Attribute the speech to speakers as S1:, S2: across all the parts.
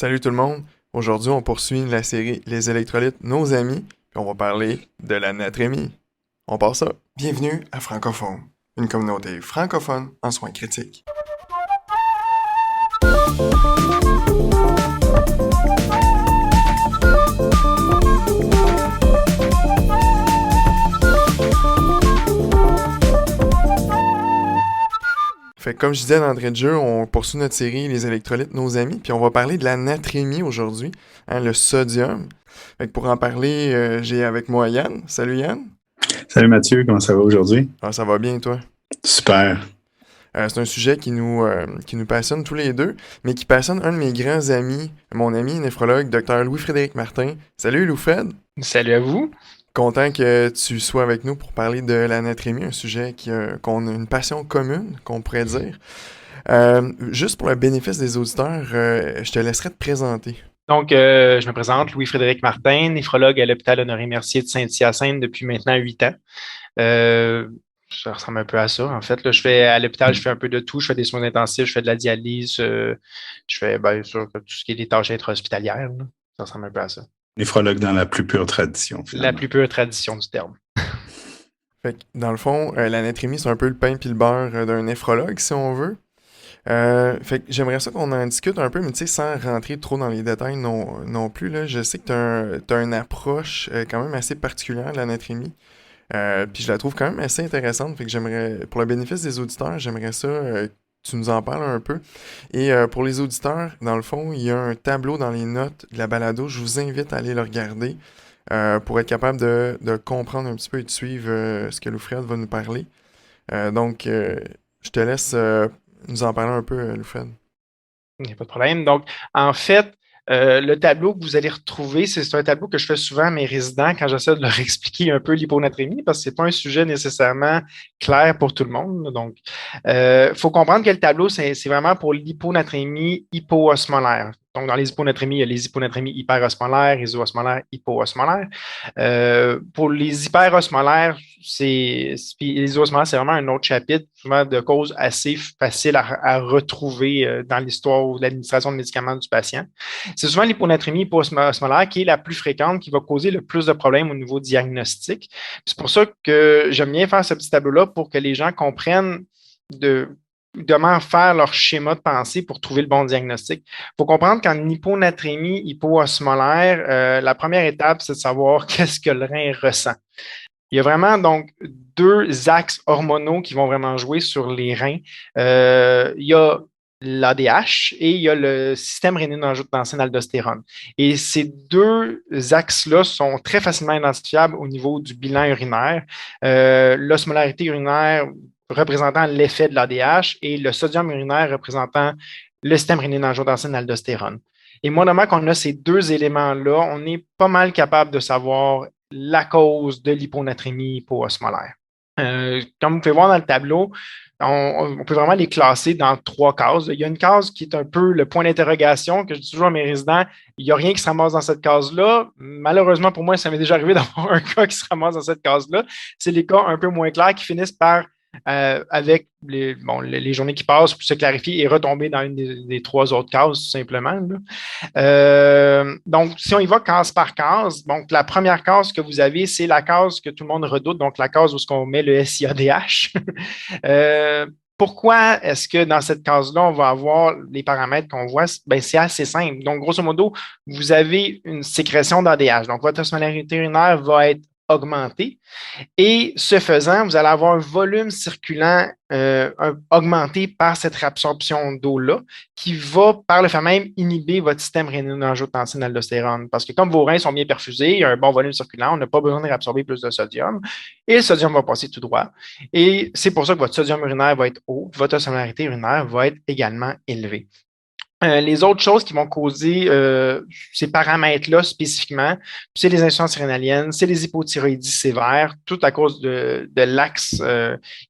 S1: Salut tout le monde! Aujourd'hui, on poursuit la série Les électrolytes, nos amis, puis on va parler de la natrémie. On part ça. Bienvenue à Francophone, une communauté francophone en soins critiques. Fait que comme je disais d'entrée de jeu, on poursuit notre série Les électrolytes, nos amis, puis on va parler de la natrémie aujourd'hui, le sodium. Fait que pour en parler, j'ai avec moi Yann. Salut Yann.
S2: Salut Mathieu, comment ça va aujourd'hui?
S1: Ah, ça va bien toi?
S2: Super.
S1: C'est un sujet qui nous passionne tous les deux, mais qui passionne un de mes grands amis, mon ami néphrologue, Dr Louis-Frédéric Martin. Salut Lou-Fred!
S3: Salut à vous.
S1: Content que tu sois avec nous pour parler de la natrémie, un sujet qu'on a une passion commune, qu'on pourrait dire. Juste pour le bénéfice des auditeurs, je te laisserai te présenter.
S3: Donc, je me présente, Louis-Frédéric Martin, néphrologue à l'hôpital Honoré-Mercier de Saint-Hyacinthe depuis maintenant 8 ans. Ça ressemble un peu à ça, en fait. Là, à l'hôpital, je fais un peu de tout. Je fais des soins intensifs, je fais de la dialyse, je fais bien sûr tout ce qui est des tâches intra-hospitalières. Là. Ça ressemble un peu à ça.
S2: Néphrologue dans la plus pure tradition, finalement.
S3: La plus pure tradition du terme.
S1: Fait que, dans le fond, la natrémie, c'est un peu le pain puis le beurre d'un néphrologue, si on veut. Fait que j'aimerais ça qu'on en discute un peu, mais tu sais, sans rentrer trop dans les détails non plus, là. Je sais que t'as une approche quand même assez particulière de la natrémie. Puis je la trouve quand même assez intéressante. Fait que pour le bénéfice des auditeurs, j'aimerais ça que tu nous en parles un peu. Et pour les auditeurs, dans le fond, il y a un tableau dans les notes de la balado. Je vous invite à aller le regarder pour être capable de comprendre un petit peu et de suivre ce que Loufred va nous parler. Donc, je te laisse nous en parler un peu, Loufred.
S3: Il n'y a pas de problème. Donc, en fait, le tableau que vous allez retrouver, c'est un tableau que je fais souvent à mes résidents quand j'essaie de leur expliquer un peu l'hyponatrémie, parce que ce n'est pas un sujet nécessairement clair pour tout le monde. Donc, il faut comprendre que le tableau, c'est vraiment pour l'hyponatrémie hypoosmolaire. Donc, dans les hyponatrémies, il y a les hyponatrémies hyperosmolaires, iso-osmolaires, hypoosmolaires. Pour les hyperosmolaires, puis les iso-osmolaires, c'est vraiment un autre chapitre, souvent de cause assez facile à retrouver dans l'histoire de l'administration de médicaments du patient. C'est souvent l'hyponatrémie hypoosmolaire qui est la plus fréquente, qui va causer le plus de problèmes au niveau diagnostic. C'est pour ça que j'aime bien faire ce petit tableau-là pour que les gens comprennent comment faire leur schéma de pensée pour trouver le bon diagnostic. Il faut comprendre qu'en hyponatrémie hypoosmolaire, la première étape, c'est de savoir qu'est-ce que le rein ressent. Il y a vraiment donc deux axes hormonaux qui vont vraiment jouer sur les reins. Il y a l'ADH et il y a le système rénine-angiotensine-aldostérone. Et ces deux axes-là sont très facilement identifiables au niveau du bilan urinaire. L'osmolarité urinaire représentant l'effet de l'ADH et le sodium urinaire représentant le système rénine-angiotensine-aldostérone. Et moindrement qu'on a ces deux éléments-là, on est pas mal capable de savoir la cause de l'hyponatrémie hypoosmolaire. Comme vous pouvez voir dans le tableau, on peut vraiment les classer dans 3 cases. Il y a une case qui est un peu le point d'interrogation que je dis toujours à mes résidents. Il n'y a rien qui se ramasse dans cette case-là. Malheureusement pour moi, ça m'est déjà arrivé d'avoir un cas qui se ramasse dans cette case-là. C'est les cas un peu moins clairs qui finissent par avec les journées qui passent, se clarifier et retomber dans une des 3 autres cases, tout simplement. Donc, si on y va case par case, donc la première case que vous avez, c'est la case que tout le monde redoute, donc la case où on met le SIADH. Pourquoi est-ce que dans cette case-là, on va avoir les paramètres qu'on voit? Ben, c'est assez simple. Donc, grosso modo, vous avez une sécrétion d'ADH. Donc, votre osmolarité urinaire va être augmentée. Et ce faisant, vous allez avoir un volume circulant augmenté par cette réabsorption d'eau-là qui va, par le fait même, inhiber votre système rénine-angiotensine-aldostérone. Parce que comme vos reins sont bien perfusés, il y a un bon volume circulant, on n'a pas besoin de réabsorber plus de sodium et le sodium va passer tout droit. Et c'est pour ça que votre sodium urinaire va être haut, votre osmolarité urinaire va être également élevée. Les autres choses qui vont causer ces paramètres-là spécifiquement, c'est les insuffisances rénaliennes, c'est les hypothyroïdies sévères, tout à cause de l'axe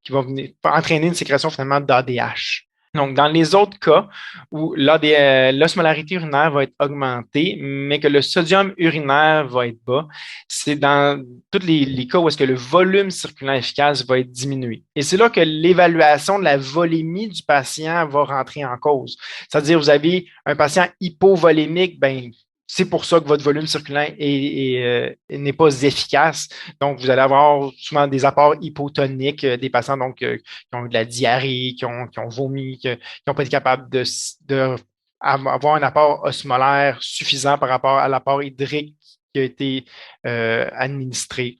S3: qui va entraîner une sécrétion finalement d'ADH. Donc, dans les autres cas où l'osmolarité urinaire va être augmentée, mais que le sodium urinaire va être bas, c'est dans tous les cas où est-ce que le volume circulant efficace va être diminué. Et c'est là que l'évaluation de la volémie du patient va rentrer en cause. C'est-à-dire, vous avez un patient hypovolémique, ben c'est pour ça que votre volume circulant n'est pas efficace. Donc, vous allez avoir souvent des apports hypotoniques, des patients qui ont eu de la diarrhée, qui ont vomi, qui n'ont pas été capables de avoir un apport osmolaire suffisant par rapport à l'apport hydrique qui a été administré.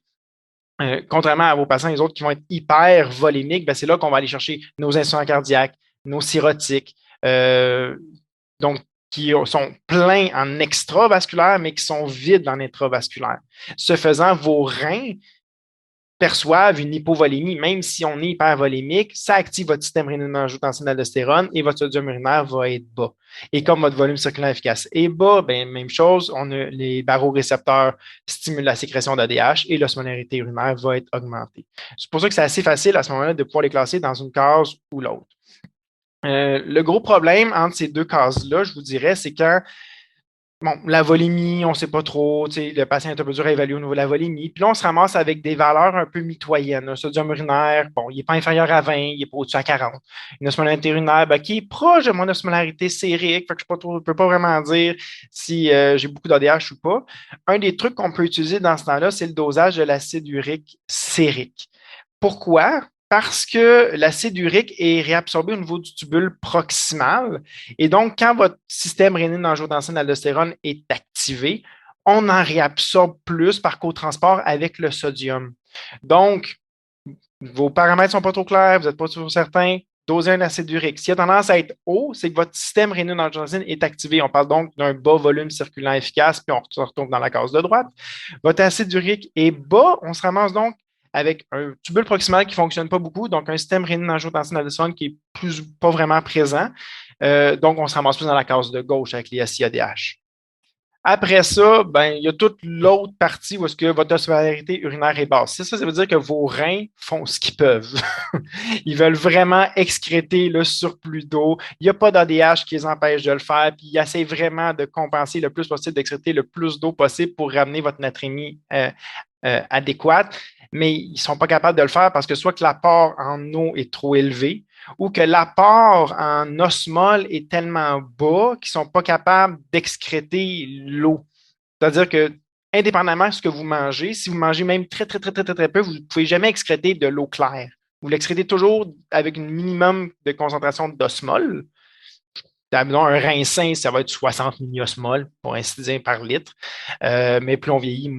S3: Contrairement à vos patients, les autres qui vont être hyper volémiques, ben c'est là qu'on va aller chercher nos insuffisants cardiaques, nos cirrhotiques. Donc, qui sont pleins en extravasculaire, mais qui sont vides en intravasculaire. Ce faisant, vos reins perçoivent une hypovolémie, même si on est hypervolémique, ça active votre système rénine-angiotensine-aldostérone et votre sodium urinaire va être bas. Et comme votre volume circulant efficace est bas, ben, même chose, les barorécepteurs stimulent la sécrétion d'ADH et l'osmolarité urinaire va être augmentée. C'est pour ça que c'est assez facile à ce moment-là de pouvoir les classer dans une case ou l'autre. Le gros problème entre ces deux cases-là, je vous dirais, c'est quand la volémie, on ne sait pas trop, le patient est un peu dur à évaluer au niveau de la volémie. Puis là, on se ramasse avec des valeurs un peu mitoyennes. Un sodium urinaire, il n'est pas inférieur à 20, il n'est pas au-dessus à 40. Une osmolarité urinaire qui est proche de mon osmolarité sérique, fait que je ne peux pas vraiment dire si j'ai beaucoup d'ADH ou pas. Un des trucs qu'on peut utiliser dans ce temps-là, c'est le dosage de l'acide urique sérique. Pourquoi? Parce que l'acide urique est réabsorbé au niveau du tubule proximal. Et donc, quand votre système rénine-angiotensine-aldostérone est activé, on en réabsorbe plus par cotransport avec le sodium. Donc, vos paramètres ne sont pas trop clairs, vous n'êtes pas toujours certain, dosez un acide urique. S'il a tendance à être haut, c'est que votre système rénine-angiotensine est activé. On parle donc d'un bas volume circulant efficace, puis on se retrouve dans la case de droite. Votre acide urique est bas, on se ramasse donc avec un tubule proximal qui ne fonctionne pas beaucoup, donc un système rénine-angiotensine-aldostérone qui n'est pas vraiment présent. Donc, on se ramasse plus dans la case de gauche avec les SIADH. Après ça, il y a toute l'autre partie où est-ce que votre osmolarité urinaire est basse. Ça veut dire que vos reins font ce qu'ils peuvent. Ils veulent vraiment excréter le surplus d'eau. Il n'y a pas d'ADH qui les empêche de le faire, puis ils essaient vraiment de compenser le plus possible, d'excréter le plus d'eau possible pour ramener votre natrémie adéquate, mais ils ne sont pas capables de le faire parce que soit que l'apport en eau est trop élevé ou que l'apport en osmole est tellement bas qu'ils ne sont pas capables d'excréter l'eau. C'est-à-dire que, indépendamment de ce que vous mangez, si vous mangez même très, très, très, très, très, très peu, vous ne pouvez jamais excréter de l'eau claire. Vous l'excrétez toujours avec un minimum de concentration d'osmole. Un rein sain, ça va être 60 milliosmoles, pour ainsi dire, par litre. Mais plus on vieillit,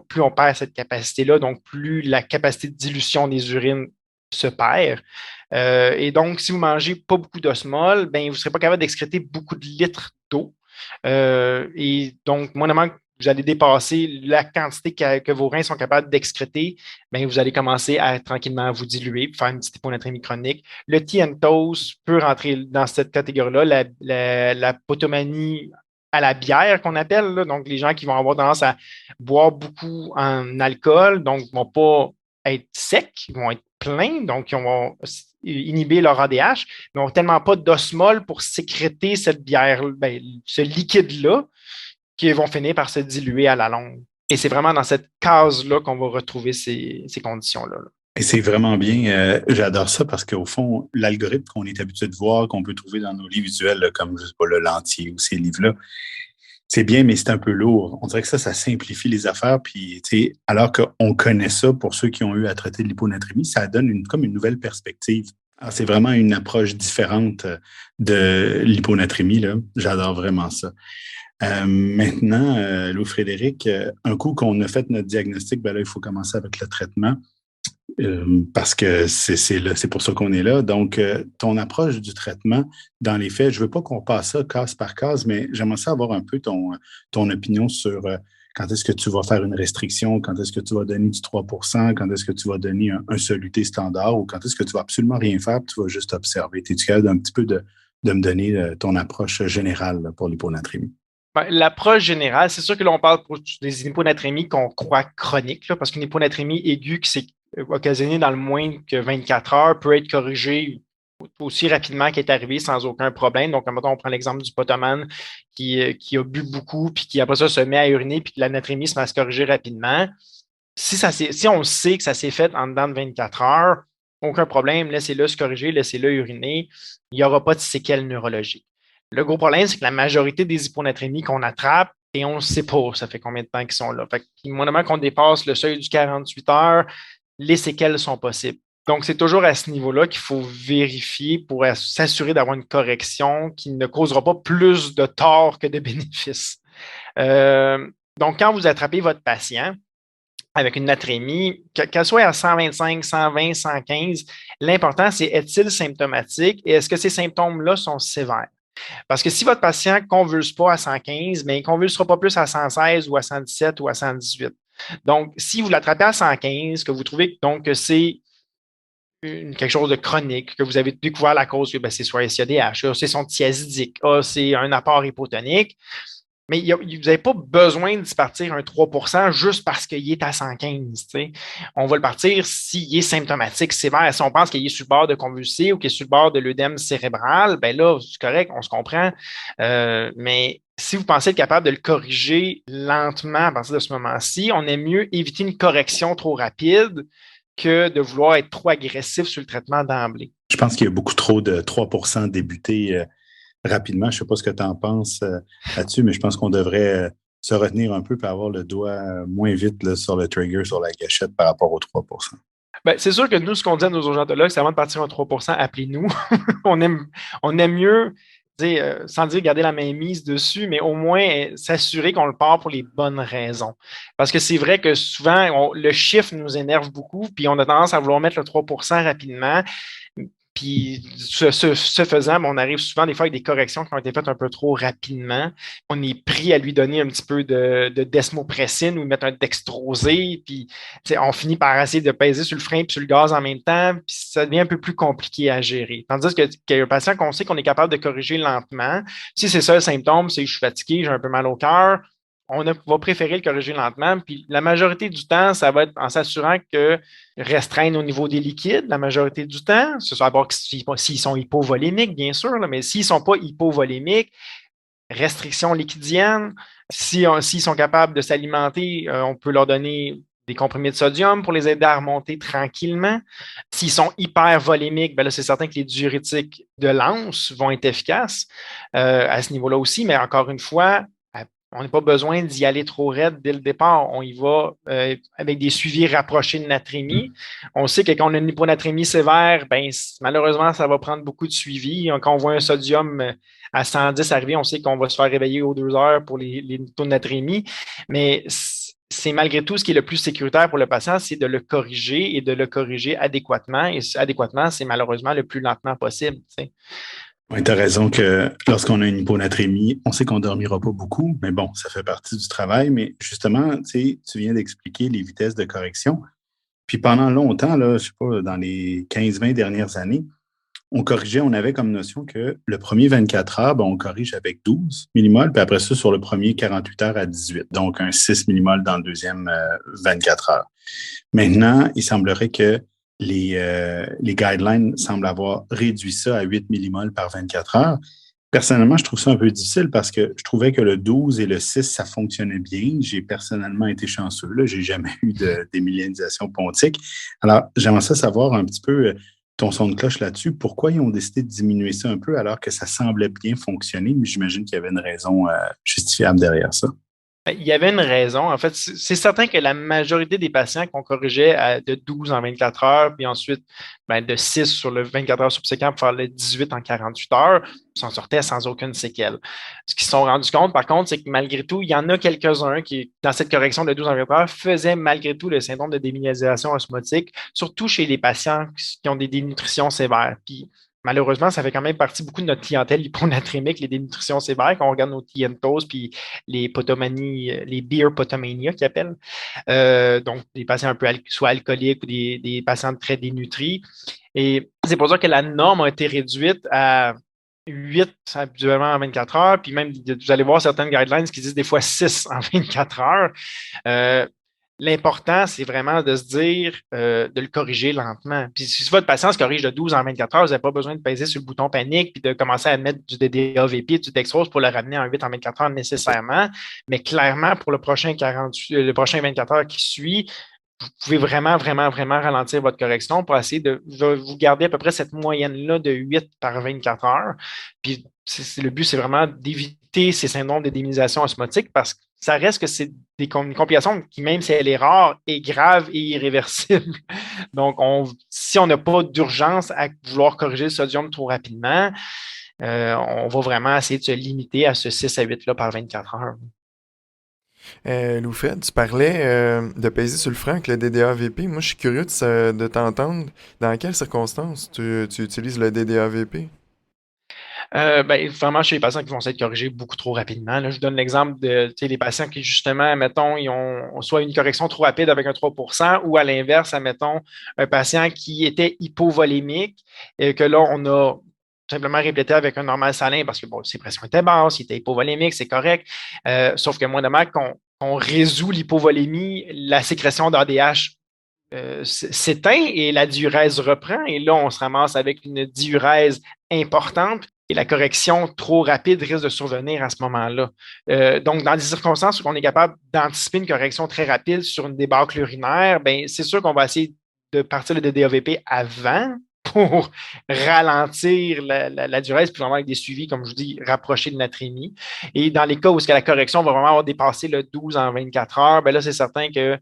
S3: plus on perd cette capacité-là, donc plus la capacité de dilution des urines se perd. Et donc, si vous mangez pas beaucoup d'osmole, vous ne serez pas capable d'excréter beaucoup de litres d'eau. Et donc, moindrement vous allez dépasser la quantité que vos reins sont capables d'excréter, vous allez commencer à tranquillement vous diluer, faire une petite hyponatrémie chronique. Le TNTOS peut rentrer dans cette catégorie-là, la potomanie à la bière qu'on appelle, là, donc les gens qui vont avoir tendance à boire beaucoup en alcool, donc ne vont pas être secs, ils vont être pleins, donc ils vont inhiber leur ADH, mais n'ont tellement pas d'osmole pour sécréter cette bière, ce liquide-là, qui vont finir par se diluer à la longue. Et c'est vraiment dans cette case-là qu'on va retrouver ces conditions-là.
S2: Et c'est vraiment bien. J'adore ça parce qu'au fond, l'algorithme qu'on est habitué de voir, qu'on peut trouver dans nos livres visuels, là, comme, je sais pas, le Lantier ou ces livres-là, c'est bien, mais c'est un peu lourd. On dirait que ça simplifie les affaires. Puis, alors qu'on connaît ça pour ceux qui ont eu à traiter de l'hyponatrémie, ça donne comme une nouvelle perspective. Alors, c'est vraiment une approche différente de l'hyponatrémie, là. J'adore vraiment ça. Maintenant, Louis-Frédéric, un coup qu'on a fait notre diagnostic, là, il faut commencer avec le traitement parce que c'est pour ça qu'on est là. Donc, ton approche du traitement, dans les faits, je ne veux pas qu'on passe ça case par case, mais j'aimerais savoir un peu ton opinion sur quand est-ce que tu vas faire une restriction, quand est-ce que tu vas donner du 3%, quand est-ce que tu vas donner un soluté standard ou quand est-ce que tu vas absolument rien faire et tu vas juste observer. Es-tu capable un petit peu de me donner ton approche générale là, pour l'hyponatrémie?
S3: L'approche générale, c'est sûr que là, on parle pour des hyponatrémies qu'on croit chroniques, là, parce qu'une hyponatrémie aiguë qui s'est occasionnée dans le moins que 24 heures peut être corrigée aussi rapidement qu'il est arrivé sans aucun problème. Donc, mettons, on prend l'exemple du potoman qui a bu beaucoup, puis qui après ça se met à uriner, puis que la natrémie se met à se corriger rapidement. Si on sait que ça s'est fait en dedans de 24 heures, aucun problème, laissez-le se corriger, laissez-le uriner. Il n'y aura pas de séquelles neurologiques. Le gros problème, c'est que la majorité des hyponatrémies qu'on attrape, et on ne sait pas, ça fait combien de temps qu'ils sont là. Fait que, du moment qu'on dépasse le seuil du 48 heures, les séquelles sont possibles. Donc, c'est toujours à ce niveau-là qu'il faut vérifier pour s'assurer d'avoir une correction qui ne causera pas plus de tort que de bénéfices. Donc, quand vous attrapez votre patient avec une natrémie, qu'elle soit à 125, 120, 115, l'important, c'est est-il symptomatique et est-ce que ces symptômes-là sont sévères? Parce que si votre patient ne convulse pas à 115, mais il ne convulsera pas plus à 116 ou à 117 ou à 118. Donc, si vous l'attrapez à 115, que vous trouvez donc que c'est quelque chose de chronique, que vous avez découvert la cause, que c'est soit SIADH, c'est son thiazidique, c'est un apport hypotonique, mais vous n'avez pas besoin d'y partir un 3% juste parce qu'il est à 115. T'sais. On va le partir s'il est symptomatique sévère. Si on pense qu'il est sur le bord de convulser ou qu'il est sur le bord de l'œdème cérébral, ben là, c'est correct, on se comprend. Mais si vous pensez être capable de le corriger lentement à partir de ce moment-ci, on aime mieux éviter une correction trop rapide que de vouloir être trop agressif sur le traitement d'emblée.
S2: Je pense qu'il y a beaucoup trop de 3% débutés rapidement. Je ne sais pas ce que tu en penses là-dessus, mais je pense qu'on devrait se retenir un peu et avoir le doigt moins vite là, sur le trigger, sur la gâchette par rapport aux 3%.
S3: Ben, c'est sûr que nous, ce qu'on dit à nos urgentologues, c'est avant de partir en 3%, appelez-nous. on aime mieux, sans dire garder la main mise dessus, mais au moins s'assurer qu'on le part pour les bonnes raisons. Parce que c'est vrai que souvent, le chiffre nous énerve beaucoup, puis on a tendance à vouloir mettre le 3% rapidement. Puis, ce faisant, on arrive souvent des fois avec des corrections qui ont été faites un peu trop rapidement. On est pris à lui donner un petit peu de desmopressine ou mettre un dextrosé, puis on finit par essayer de peser sur le frein et sur le gaz en même temps, puis ça devient un peu plus compliqué à gérer. Tandis qu'il y a un patient qu'on sait qu'on est capable de corriger lentement. Si c'est ça le symptôme, c'est que je suis fatigué, j'ai un peu mal au cœur, on va préférer le corriger lentement. Puis la majorité du temps, ça va être en s'assurant que restreignent au niveau des liquides la majorité du temps. Ce soit d'abord s'ils sont hypovolémiques, bien sûr, là, mais s'ils ne sont pas hypovolémiques, restriction liquidienne. S'ils sont capables de s'alimenter, on peut leur donner des comprimés de sodium pour les aider à remonter tranquillement. S'ils sont hypervolémiques, ben là, c'est certain que les diurétiques de l'anse vont être efficaces à ce niveau-là aussi, mais encore une fois, on n'a pas besoin d'y aller trop raide dès le départ. On y va avec des suivis rapprochés de natrémie. On sait que quand on a une hyponatrémie sévère, ben, malheureusement, ça va prendre beaucoup de suivi. Quand on voit un sodium à 110 arriver, on sait qu'on va se faire réveiller aux 2 heures pour les taux de natrémie. Mais c'est malgré tout ce qui est le plus sécuritaire pour le patient, c'est de le corriger et de le corriger adéquatement. Et adéquatement, c'est malheureusement le plus lentement possible. T'sais.
S2: Oui, tu as raison que lorsqu'on a une hyponatrémie, on sait qu'on ne dormira pas beaucoup, mais bon, ça fait partie du travail. Mais justement, tu viens d'expliquer les vitesses de correction. Puis pendant longtemps, là, je sais pas, dans les 15-20 dernières années, on avait comme notion que le premier 24 heures, ben, on corrige avec 12 millimoles, puis après ça, sur le premier 48 heures à 18, donc un 6 millimoles dans le deuxième 24 heures. Maintenant, il semblerait que les guidelines semblent avoir réduit ça à 8 millimoles par 24 heures. Personnellement, je trouve ça un peu difficile parce que je trouvais que le 12 et le 6, ça fonctionnait bien. J'ai personnellement été chanceux. Je n'ai jamais eu de démyélinisation pontique. Alors, j'aimerais ça savoir un petit peu ton son de cloche là-dessus. Pourquoi ils ont décidé de diminuer ça un peu alors que ça semblait bien fonctionner? Mais j'imagine qu'il y avait une raison justifiable derrière ça.
S3: Il y avait une raison. En fait, c'est certain que la majorité des patients qu'on corrigeait de 12 en 24 heures, puis ensuite de 6 sur le 24 heures subséquent pour faire le 18 en 48 heures, s'en sortaient sans aucune séquelle. Ce qu'ils se sont rendus compte, par contre, c'est que malgré tout, il y en a quelques-uns qui, dans cette correction de 12 en 24 heures, faisaient malgré tout le syndrome de déminéralisation osmotique, surtout chez les patients qui ont des dénutritions sévères. Puis, malheureusement, ça fait quand même partie beaucoup de notre clientèle hyponatrémique, les dénutritions sévères, quand on regarde nos TNTOS, puis les potomanies, les beer potomania qu'ils appellent. Donc, des patients un peu soit alcooliques ou des patients très dénutris. Et c'est pour ça que la norme a été réduite à 8 habituellement en 24 heures, puis même, vous allez voir certaines guidelines qui disent des fois 6 en 24 heures. l'important, c'est vraiment de se dire de le corriger lentement. Puis si votre patient se corrige de 12 en 24 heures, vous n'avez pas besoin de peser sur le bouton panique puis de commencer à mettre du DDAVP, du dextrose pour le ramener en 8 en 24 heures nécessairement. Mais clairement, pour le prochain 24 heures qui suit, vous pouvez vraiment, vraiment, vraiment ralentir votre correction pour essayer de vous garder à peu près cette moyenne-là de 8 par 24 heures. Puis le but, c'est vraiment d'éviter ces syndromes de démyelisation osmotique parce que ça reste que c'est une complication qui, même si elle est rare, est grave et irréversible. Donc, si on n'a pas d'urgence à vouloir corriger le sodium trop rapidement, on va vraiment essayer de se limiter à ce 6 à 8 là par 24 heures.
S1: Loufred, tu parlais de peser sur le frein avec le DDAVP. Moi, je suis curieux de t'entendre. Dans quelles circonstances tu utilises le DDAVP?
S3: Vraiment, chez les patients qui vont s'être corrigés beaucoup trop rapidement. Là, je vous donne l'exemple de les patients qui, justement, mettons, ils ont soit une correction trop rapide avec un 3% ou à l'inverse, admettons, un patient qui était hypovolémique et que là, on a simplement répété avec un normal salin parce que bon, ses pressions étaient basses, il était hypovolémique, c'est correct. Sauf que moi, de mal qu'on résout l'hypovolémie, la sécrétion d'ADH s'éteint et la diurèse reprend. Et là, on se ramasse avec une diurèse importante et la correction trop rapide risque de survenir à ce moment-là. Donc, dans des circonstances où on est capable d'anticiper une correction très rapide sur une débâcle urinaire, ben, c'est sûr qu'on va essayer de partir le DDAVP avant pour ralentir la diurèse, puis vraiment avec des suivis, comme je vous dis, rapprochés de natrémie. Et dans les cas où la correction va vraiment avoir dépassé le 12 en 24 heures, ben là, c'est certain que,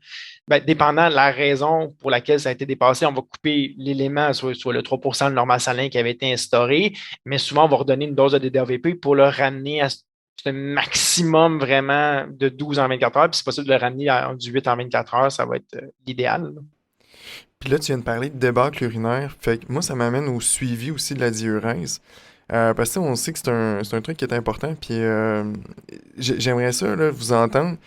S3: dépendant de la raison pour laquelle ça a été dépassé, on va couper l'élément, soit le 3% de normal salin qui avait été instauré, mais souvent, on va redonner une dose de DDAVP pour le ramener à ce maximum vraiment de 12 en 24 heures. Puis c'est possible de le ramener du 8 en 24 heures, ça va être l'idéal.
S1: Puis là, tu viens de parler de débâcle urinaire. Fait que moi, ça m'amène au suivi aussi de la diurèse. Parce que on sait que c'est un truc qui est important. Puis j'aimerais ça, là, vous entendre,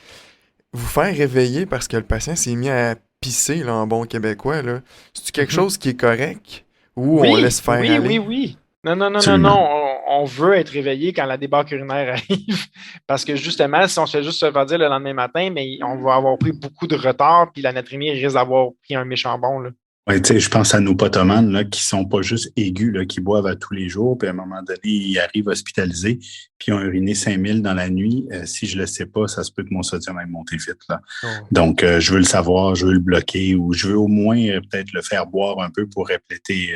S1: vous faire réveiller parce que le patient s'est mis à pisser là, en bon québécois. Là. C'est-tu quelque chose qui est correct ou on laisse faire
S3: Oui,
S1: aller?
S3: oui, oui. Non, non, non, non,
S2: Absolument.
S3: non. On veut être réveillé quand la débâcle urinaire arrive. Parce que justement, si on se fait juste se faire dire le lendemain matin, mais on va avoir pris beaucoup de retard, puis l'anatrémie risque d'avoir pris un méchant bond, là.
S2: Ouais, tu sais, je pense à nos potomanes là, qui sont pas juste aigus, là, qui boivent à tous les jours, puis à un moment donné, ils arrivent hospitalisés, puis ils ont uriné 5000 dans la nuit. Si je le sais pas, ça se peut que mon sodium aille monter vite. Là.
S3: Oh.
S2: Donc, je veux le savoir, je veux le bloquer, ou je veux au moins peut-être le faire boire un peu pour répléter,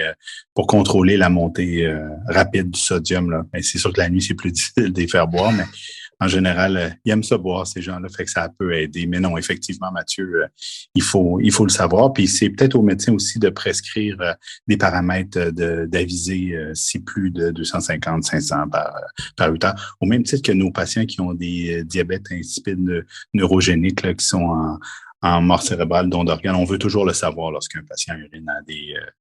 S2: pour contrôler la montée rapide du sodium. Là. Mais c'est sûr que la nuit, c'est plus difficile de les faire boire, mais en général, ils aiment ça boire, ces gens-là, fait que ça peut aider. Mais non, effectivement, Mathieu, il faut le savoir. Puis c'est peut-être au médecin aussi de prescrire des paramètres d'aviser si plus de 250, 500 par 8 heures. Au même titre que nos patients qui ont des diabètes insipides neurogéniques là, qui sont en mort cérébrale, don d'organes, on veut toujours le savoir lorsqu'un patient urine à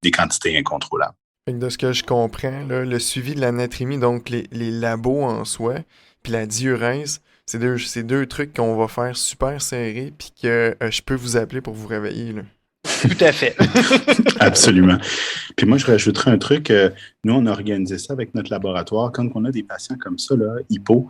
S2: des quantités incontrôlables.
S1: Fait que de ce que je comprends, là, le suivi de l'anatrémie, donc les labos en soi, puis la diurèse, c'est deux trucs qu'on va faire super serrés, puis que je peux vous appeler pour vous réveiller. Là.
S3: Tout à fait.
S2: Absolument. Puis moi, je rajouterais un truc. Nous, on a organisé ça avec notre laboratoire. Quand on a des patients comme ça, là, hypo,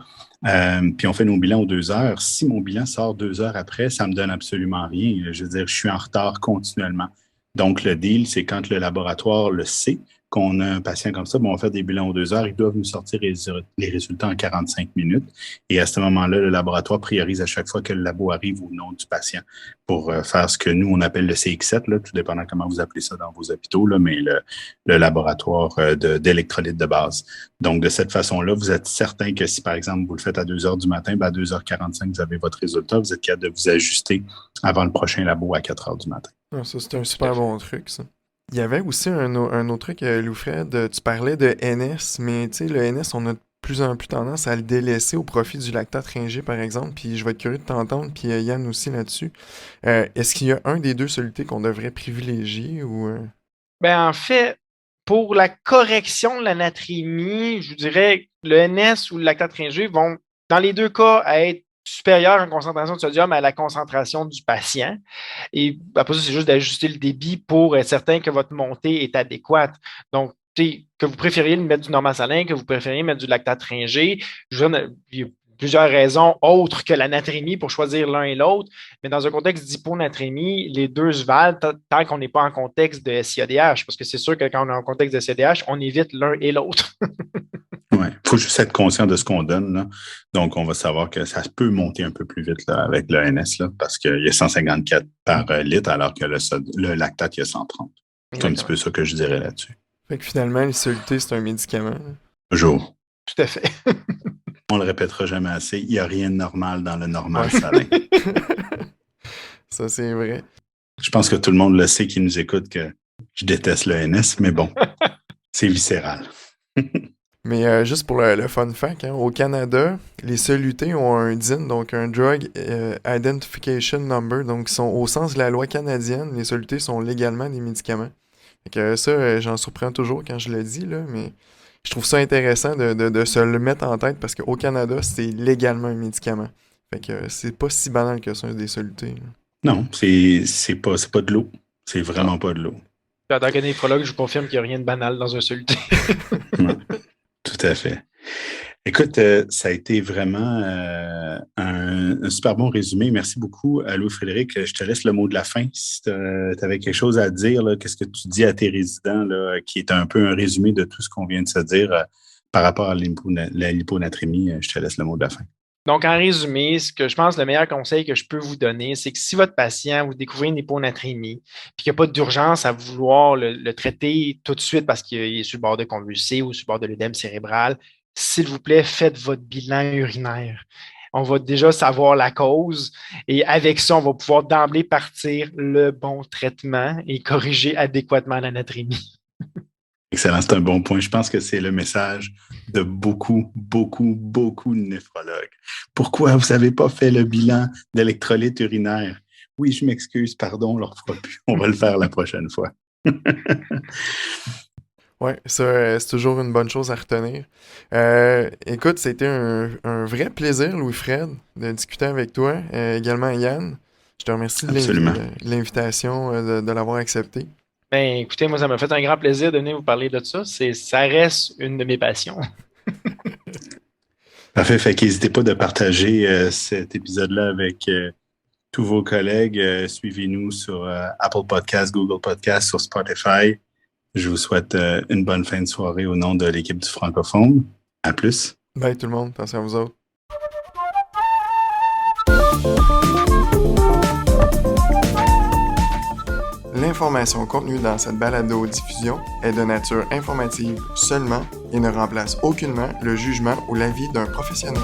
S2: puis on fait nos bilans aux 2 heures, si mon bilan sort 2 heures après, ça me donne absolument rien. Je veux dire, je suis en retard continuellement. Donc, le deal, c'est quand le laboratoire le sait, qu'on a un patient comme ça, bon, on va faire des bilans aux 2 heures, ils doivent nous sortir les résultats en 45 minutes. Et à ce moment-là, le laboratoire priorise à chaque fois que le labo arrive au nom du patient pour faire ce que nous, on appelle le CX7, là, tout dépendant comment vous appelez ça dans vos hôpitaux, là, mais le laboratoire d'électrolyte de base. Donc, de cette façon-là, vous êtes certain que si, par exemple, vous le faites à 2 heures du matin, ben à 2h45, vous avez votre résultat, vous êtes capable de vous ajuster avant le prochain labo à 4 heures du matin.
S1: Ah, ça, c'est un super bon truc, ça. Il y avait aussi un autre truc, Loufred, tu parlais de NS, mais tu sais, le NS, on a de plus en plus tendance à le délaisser au profit du lactate ringé, par exemple, puis je vais être curieux de t'entendre, puis Yann aussi là-dessus. Est-ce qu'il y a un des deux solutés qu'on devrait privilégier ou...
S3: En fait, pour la correction de la natrémie, je vous dirais que le NS ou le lactate ringé vont, dans les deux cas, être supérieurs en concentration de sodium à la concentration du patient. Et après ça, c'est juste d'ajuster le débit pour être certain que votre montée est adéquate. Donc, que vous préfériez mettre du normal salin, que vous préfériez mettre du lactate ringé, il y a plusieurs raisons autres que l'anatrémie pour choisir l'un et l'autre. Mais dans un contexte d'hyponatrémie, les deux se valent tant qu'on n'est pas en contexte de SIADH. Parce que c'est sûr que quand on est en contexte de SIADH, on évite l'un et l'autre.
S2: Oui, il faut juste être conscient de ce qu'on donne, là. Donc, on va savoir que ça peut monter un peu plus vite là, avec l'ANS, là, parce qu'il y a 154 par litre, alors que le lactate, il y a 130. C'est un petit peu ça que je dirais là-dessus.
S1: Fait que finalement, les solutés, c'est un médicament.
S2: Toujours.
S3: Tout à fait.
S2: On le répétera jamais assez. Il n'y a rien de normal dans le normal salin.
S1: Ça, c'est vrai.
S2: Je pense que tout le monde le sait qui nous écoute que je déteste l'ANS, mais bon, c'est viscéral.
S1: Mais juste pour le fun fact, hein, au Canada, les solutés ont un DIN, donc un Drug Identification Number, donc ils sont au sens de la loi canadienne, les solutés sont légalement des médicaments. Fait que ça, j'en surprends toujours quand je le dis, là, mais je trouve ça intéressant de se le mettre en tête parce qu'au Canada, c'est légalement un médicament. Fait que c'est pas si banal que ça, des solutés. Là.
S2: Non, c'est pas de l'eau. C'est vraiment pas de l'eau.
S3: En tant que néphrologue, je vous confirme qu'il n'y a rien de banal dans un soluté.
S2: Non, tout à fait. Écoute, ça a été vraiment un super bon résumé. Merci beaucoup à Louis-Frédéric. Je te laisse le mot de la fin. Si tu avais quelque chose à dire, qu'est-ce que tu dis à tes résidents, là, qui est un peu un résumé de tout ce qu'on vient de se dire par rapport à l'hyponatrémie, je te laisse le mot de la fin.
S3: Donc, en résumé, ce que je pense le meilleur conseil que je peux vous donner, c'est que si votre patient, vous découvrez une hyponatrémie, puis qu'il n'y a pas d'urgence à vouloir le traiter tout de suite parce qu'il est sur le bord de convulsé ou sur le bord de l'œdème cérébral, s'il vous plaît, faites votre bilan urinaire. On va déjà savoir la cause et avec ça, on va pouvoir d'emblée partir le bon traitement et corriger adéquatement l'anatrémie.
S2: Excellent, c'est un bon point. Je pense que c'est le message de beaucoup de néphrologues. Pourquoi vous n'avez pas fait le bilan d'électrolytes urinaires? Oui, je m'excuse, pardon, on ne le refera plus. On va le faire la prochaine fois.
S1: Ouais, ça, c'est toujours une bonne chose à retenir. Écoute, c'était un vrai plaisir, Louis-Fred, de discuter avec toi. Également, Yann. Je te remercie de l'invitation, de l'avoir accepté.
S3: Ben, écoutez, moi, ça m'a fait un grand plaisir de venir vous parler de ça. Ça reste une de mes passions.
S2: Parfait. Fait qu'hésitez pas de partager cet épisode-là avec tous vos collègues. Suivez-nous sur Apple Podcasts, Google Podcasts, sur Spotify. Je vous souhaite une bonne fin de soirée au nom de l'équipe du Francophone. À plus.
S1: Bye tout le monde. Attention à vous autres. L'information contenue dans cette balado-diffusion est de nature informative seulement et ne remplace aucunement le jugement ou l'avis d'un professionnel.